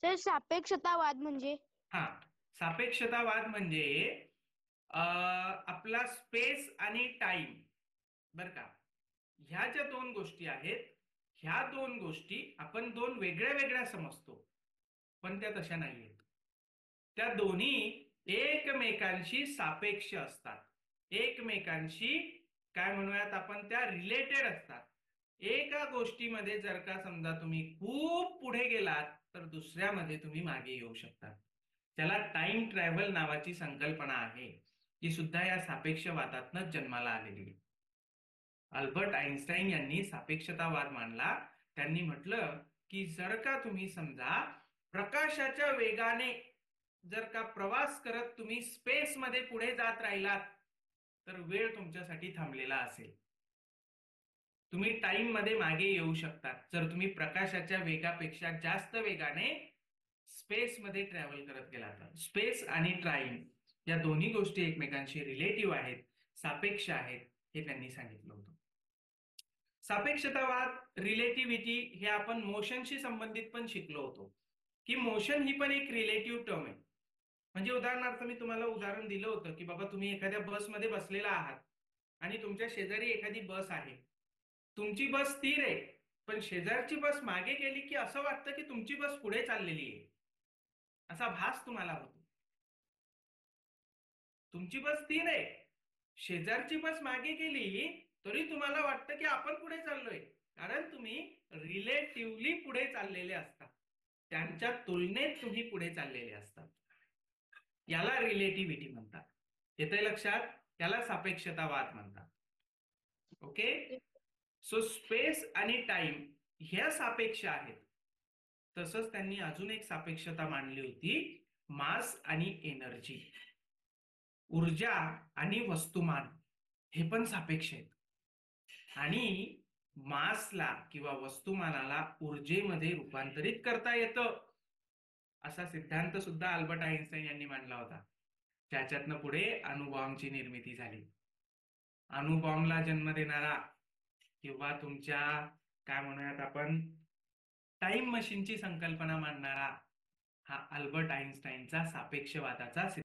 Sir सापेक्षतावाद म्हणजे? हा, सापेक्षतावाद म्हणजे आपला स्पेस आणि टाइम, बर का, ह्या ज्या दोन गोष्टी आहेत, ह्या दोन गोष्टी आपण दोन वेगळ्या वेगळ्या समजतो, पण त्या तशा नाही आहेत. त्या दोन्ही एकमेकांशी सापेक्ष असतात, एकमेकांशी काय म्हणूयात आपण, त्या रिलेटेड असतात. एका गोष्टीमध्ये जर का समजा तुम्ही खूप पुढे गेलात तर दुसऱ्यामध्ये तुम्ही मागे येऊ शकता. त्याला टाइम ट्रॅव्हल नावाची संकल्पना आहे, ती सुद्धा या सापेक्षवादातनं जन्माला आलेली आहे. अल्बर्ट आइन्स्टाईन यांनी सापेक्षतावाद मांडला. त्यांनी म्हटलं की जर का तुम्ही समजा प्रकाशाच्या वेगाने जर का प्रवास करत तुम्ही स्पेसमध्ये पुढे जात राहिलात तर वेळ तुमच्यासाठी थांबलेला असेल. तुम्ही टाइम मध्ये मागे येऊ शकतात जर तुम्ही प्रकाशाच्या वेगापेक्षा जास्त वेगाने स्पेसमध्ये ट्रॅव्हल करत गेला तर. स्पेस आणि टाइम या दोन्ही गोष्टी एकमेकांशी रिलेटिव्ह आहेत, सापेक्ष आहेत, हे त्यांनी सांगितलं होतं. सापेक्षतावाद, रिलेटिव्हिटी हे आपण मोशनशी संबंधित पण शिकलो होतो की मोशन ही पण एक रिलेटिव्ह टर्म आहे. म्हणजे उदाहरणार्थ मी तुम्हाला उदाहरण दिलं होतं की बाबा तुम्ही एखाद्या बसमध्ये बसलेला आहात आणि तुमच्या शेजारी एखादी बस आहे. तुमची बस स्थिर आहे, पण शेजारची बस मागे गेली की असं वाटतं की तुमची बस पुढे चाललेली आहे, असा भास तुम्हाला होतो. तुमची बस स्थिर आहे, शेजारची बस मागे गेली तरी तुम्हाला वाटतं की आपण पुढे चाललोय, कारण तुम्ही रिलेटिव्हली पुढे चाललेले असतात, त्यांच्या तुलनेत तुम्ही पुढे चाललेले असतात. याला रिलेटिव्हिटी म्हणतात. येतंय लक्षात? याला सापेक्षतावाद म्हणतात. ओके. सो स्पेस आणि टाइम ह्या सापेक्ष आहेत. तसंच त्यांनी अजून एक सापेक्षता मांडली होती, मास आणि एनर्जी. ऊर्जा आणि वस्तुमान हे पण सापेक्ष आहेत. आणि मासला किंवा वस्तुमानाला ऊर्जेमध्ये रूपांतरित करता येतं, असा सिद्धांत सुद्धा अल्बर्ट आइन्स्टाईन यांनी मांडला होता. त्याच्यातनं पुढे अणुबॉम्बची निर्मिती झाली. अणुबॉम्बला जन्म देणारा किंवा तुमच्या काय म्हणूयात आपण टाइम मशीनची संकल्पना मांडणारा हा अल्बर्ट आइन्स्टाईनचा सापेक्षवादाचा